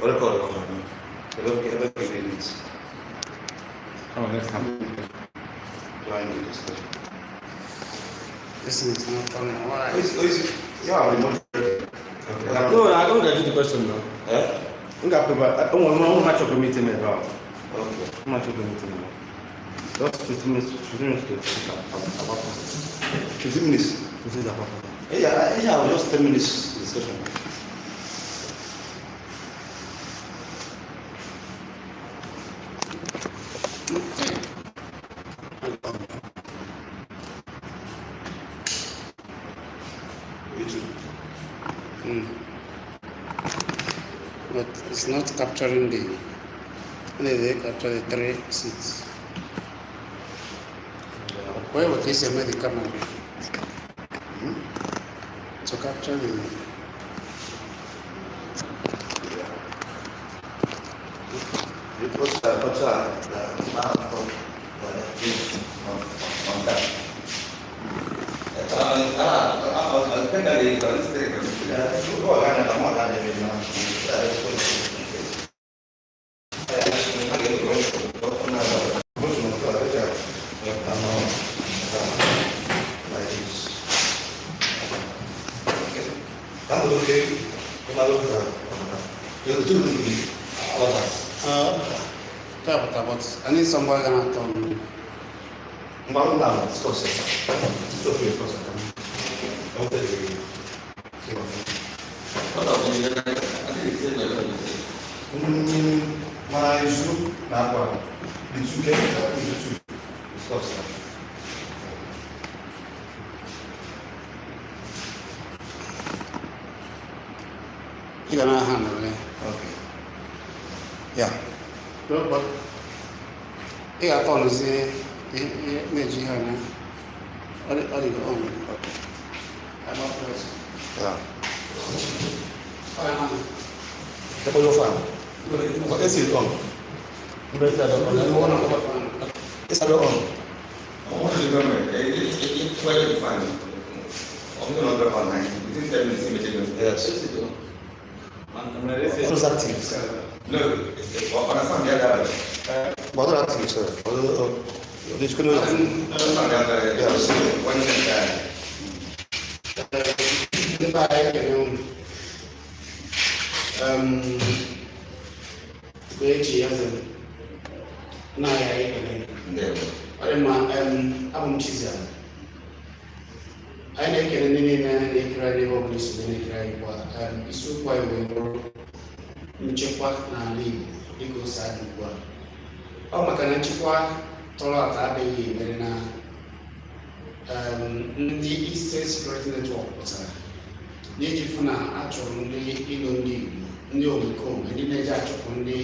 record on ever minutes. Oh, that's how. Line discussion. This is not coming. Why? Yeah, remote. No, I don't get you the question now. I'm much of a meeting about. Okay. Much of a meeting about. Just 15 minutes. 15 minutes to about 15 minutes to say that. Yeah, just 10 minutes discussion. But it's not capturing they capture the 3 seats. Where would this made the camera? To capture the It was on that. but I need somebody gonna tell me. It's okay. My Zoom, the 2K, You're gonna handle it. Okay. Yeah. But I thought it's energy here. All you own. I'm not pressing. Yeah. I'm Double your fan. What is it on? It's on. I want to remember, it's quite fun. I'm going to go online. Within 10 minutes, immediately. Yes. Who's active? No, it's on the other. What are active, sir? This could On the other, yes. One minute. I'm I na-ekele ndị niile na-ekiri anyị ebe ọbụla isi na-ekiri anyị ugbu a. Isiokwu anyị wee bụrụ nchekwa n'ala Igbo dịka o si adị ugbu a. Ọ maka na nchekwa tọrọ ata adịghị emere na ndị Eastern Security Network pụtara n'iji fụ na a chụrụ ndị ilo ndị Igbo, ndị omekome, ndị na-eji achụpụ ndị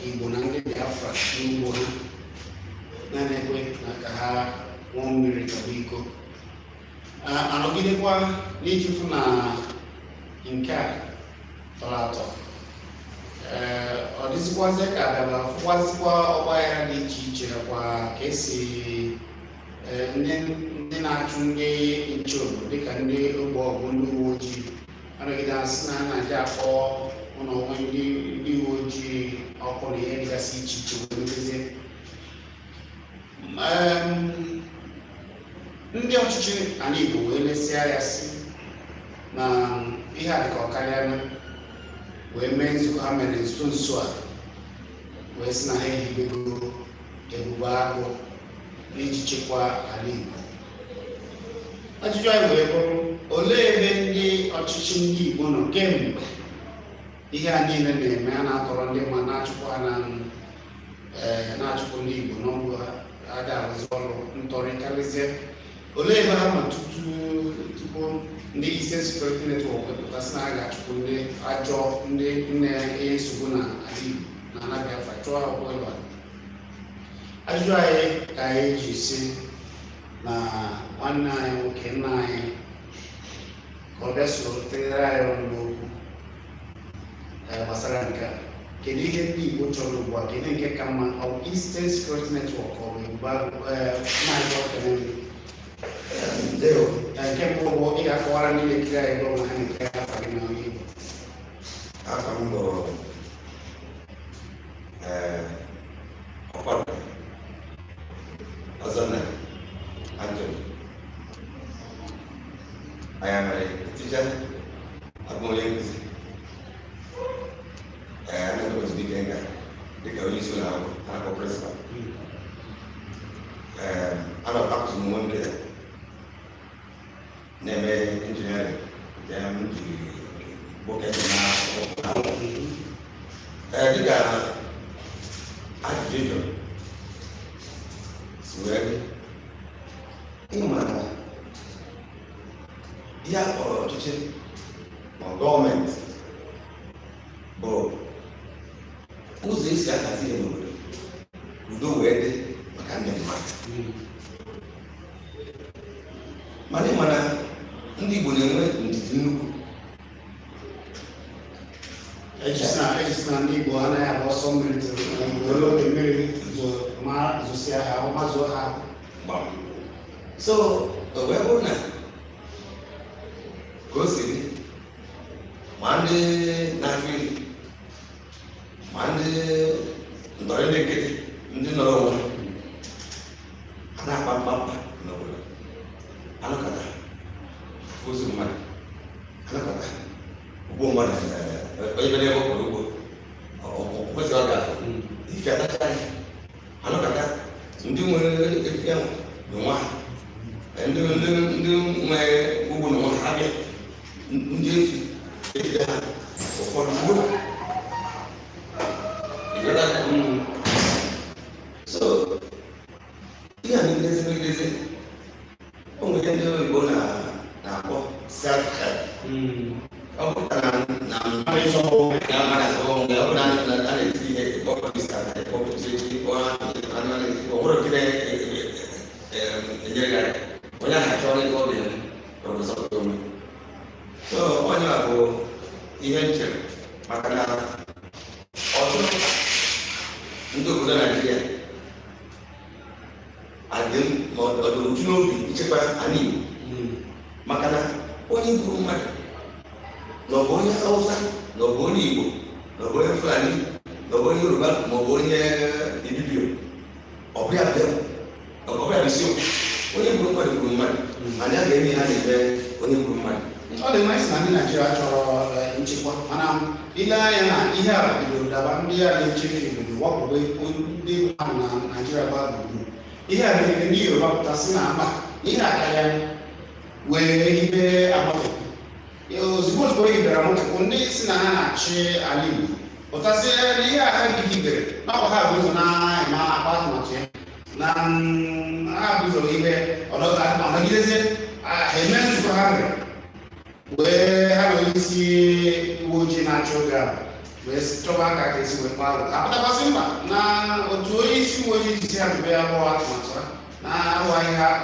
Igbo na ndị Biafra n'ugbo ha na-ekwe na ka ha ṅụọ mmiri chọrọ iko. Anọgidekwa n'iji fụ na nke a tọrọ atọ. Ọ dịzikwazi ka abịaba fụkwazikwa ọgbaghara dị iche iche kwa ka esi ndị na-achụ ndị nche obodo dịka ndị ogbe ọgụ ndị uwe ojii anọgide asị na na-eji akpọ ụlọnwe ndị uwe ojii ọkụ na ihe dịgasị iche iche wee mezie. Ndị ọchịchị ala Igbo wee lesịa ya si na ihe a dịka ọkarịa wee mee nzukọ ha mere nso a wee sị na ha ehibego ebube agụ n'iji chekwaa ala Igbo. Ajụjụ anyị wee bụrụ olee ebe ndị ọchịchị ndị Igbo nọ kemgbe ihe a niile na-eme a na-atọrọ ndị mma na-achụkwa na-achụpụ ndị Igbo n'ọgbụ ha a ga-arụzi ọrụ ntọrị karịzie. Olee ebe ha nọ tupu ndị Eastern Security Network wepụtasị na a ga-achụpụ ndị ajọ ndị na-esogbu na ala Igbo na ala Biafra chụọ ha ọkụ ebe a. Ajụjụ anyị ka anyị ji si na nwanne anyị nwoke nna anyị ka ọ bịa sotere anyị ọnụ n'okwu gbasara nke a. Kedu ihe ndị Igbo chọrọ ugbu a? Kedu nke ka mma? Ọ bụ Eastern Security Network ọ bụ ebube maazị Okenemi? Nke mbụ bụ ị ga-akọwara ndị na-ekiri anyị ebe ọ na ha na-ekiri afa gị n'ala Igbo. After I'm going to Azana Anthony. I am a teacher at Molinks. And I was big anger. The girl is now a principal. I'm a back to one day. Name engineering. Then the book now. I think I did. Swear. Imana. Yeah, or teaching or government. But who's this guy that you know? You do where I can't get mad. Mana, ndi bunenwe ndi nuku. Ejisna ndi bwana ya boso mrito. Ngolo de meri zo ma zo sia ha ma zo ha. Bam. So, we go na. Go see. Mande na fi. Mande ndore nekete ndi noro. Ana papa no go. Ana kata. Fuzu mali. Ana kata. Ubo mali. Oye bene ko ubo. O se aga. Ifi ataka. Ana kata. Ndi mo efiam no wa. Ndi ubo no wa habe. Ndi efi. Ida. O for ubo. So, yeah, self-help. So, when you go, even Makana, also, into Nigeria, and then the cheaper ani Makana, only Gurumad, no boy Hausa, no boy Igbo, no boy Fulani, no boy Yoruba, no boy Ibibio, or we have them, or we have you, only Gurumad, and then they had only Gurumad. All the mice in Nigeria are in Chipwa, and Ila and Iha, the Bandia and Chief, the walk away, the Nigeria Bible. Iha, the new about Tasina, Iha, where he be about it. You suppose going there about only Sinana, Che, Ali. But I say, Iha, I can be there. Now I have my apartment. Nan, I have to live or not. I guess I meant to have it. Where have you seen Woji natural gas? Where Stobaka is with Palo. After Basimba, now, or two easy Woji is here to be a more atmosphere. Now, I have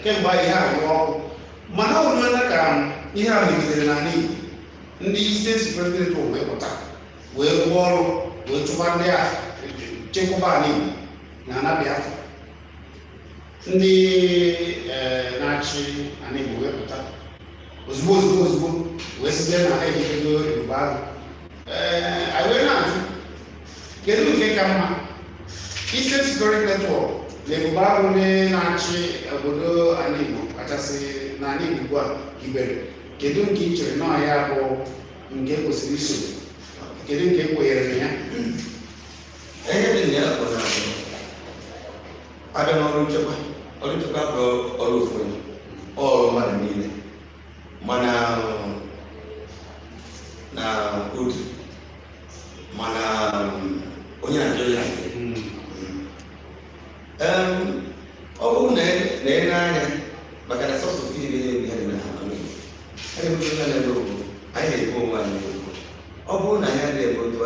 came by here. Mana Unaka, you have the Nani. In the Eastern President of Webota, where Wall, where to one there, Chekobani, Nanabia. In the Nachi and in Webota. Osbo Western I can go in Bag. I went out. Get me take a Eastern Security Network. The Babu Nachi, Abudo, and Nibo. I just say Nani Bua, Kibel. Kedun Kitchen, no, I have in Gable Solution. Kedun Gable area. Anything else? I don't know. Only to go all of them. All money. Mana na good mana onya joya obu ne na bakana soso fi be ha na ami ai bu na le do ai ne ko ma ne obu na ya de bo to a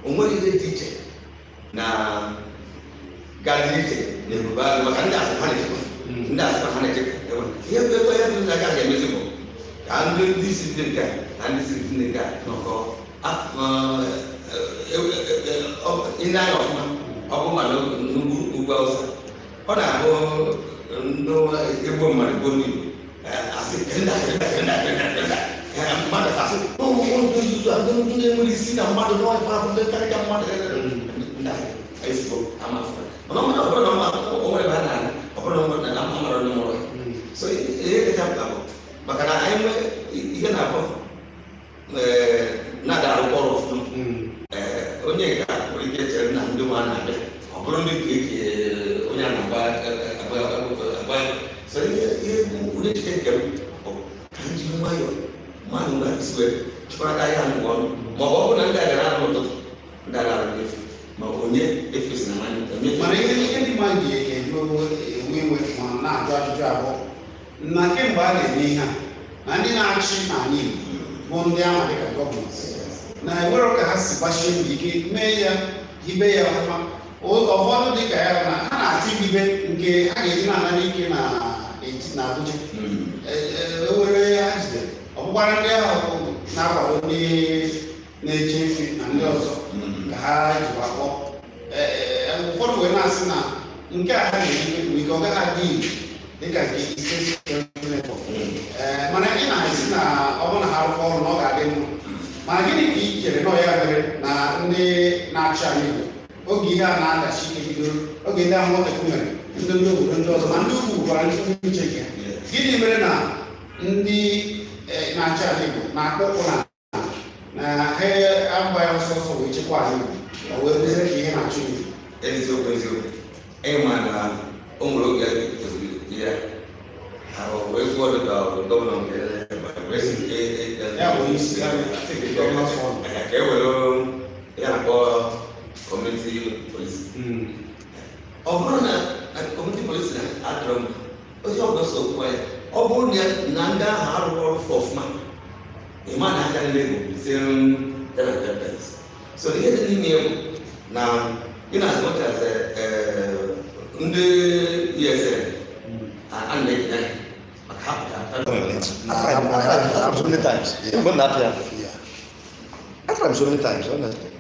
umuri de teacher na gadite ne ba makanda sa hane ko nda sa hane ke ya be to ya na ga ga mezuko and this is the guy, and this is the guy. No, in that of man, no goes. On a no, a woman, I said, mother, oh, ndị nwere isi na mmadụ n'ọkwa ahụ ndị karịka mmadụ ndị ezigbo amafọ mana ọmụrụ ọbụrụ na onwere ebe ha na-aga ọbụrụ na amara ndị mụrụ so ihe kacha mkpa bụ maka na anyị nwee ihe na-abụ na-ada arụkọ ọrụ ọfụma onye nke a nwere ike chere na ndị nwa na-abịa ọ bụrụ ndị ka eke onye a na-agba so ihe ụdị echiche nke m bụ ka m jiri nwayọọ mmadụ mgbe isi wee chịkọrọta ahịa ngwa ọnụ ma ọ bụ na ndị agara arụ ụtụtụ ndị agara arụ efu ma onye efesi na nwanne mana ihe ndị mmadụ ga-enwe iwe ma na-ajụ ajụjụ abụọ na kemgbe a na-eme ihe a na ndị na-achị n'ala Igbo bụ ndị ama dịka gọọmenti na-enwere ka ha si gbachie mbọ ike mee ya hibe ya ọma ụfọdụ dịka ya na ha na-achụ ibibe nke ha ga-eji na-ana n'ike na Abuja ewere ha jidere ọbụkwara ndị ahụ na-akwado ndị na-eche efi na ndị ọzọ ka ha jikwa kpọ ụfọdụ wee na-asị na nke a ha na-eji nwere ike ọ gaghị adị dịka nke ise mana ị na-esi na ọ bụrụ na ha rụkọ ọrụ na ọ ga-adị mma mana gịnị ka ị chere na ya mere na ndị na-achị anyị Igbo oge ihe a na-adachi ike bidoro oge ndị ahụ nwoke mere ndị obodo ndị ọzọ ma ndị ugwu gwara ndị uche gị gịnị mere na ndị na-achị ala Igbo na-akpọ ụkwụ na ha agbaghị ọsọ ọsọ wee chekwa ala Igbo o wee rụzie ka ihe na-achụ Igbo eziokwu ịma na o nwere oge ya wee kwuo dịka gọvanọ nke ya bụ isi ka e were ya na-akpọ kọmuniti polisi ọ bụrụ na kọmuniti polisi na-adọrọ m ozi ọbụla so kwuo ya ọ bụrụ na ndị ahụ arụrụ ọrụ ọfụma ịma na aka ndị Igbo so ihe dị n'ime egwu na ị na-azụchazi ndị ESN a na-ekene maka I've tried so many times. Even that, yeah. I've tried so many times, honestly.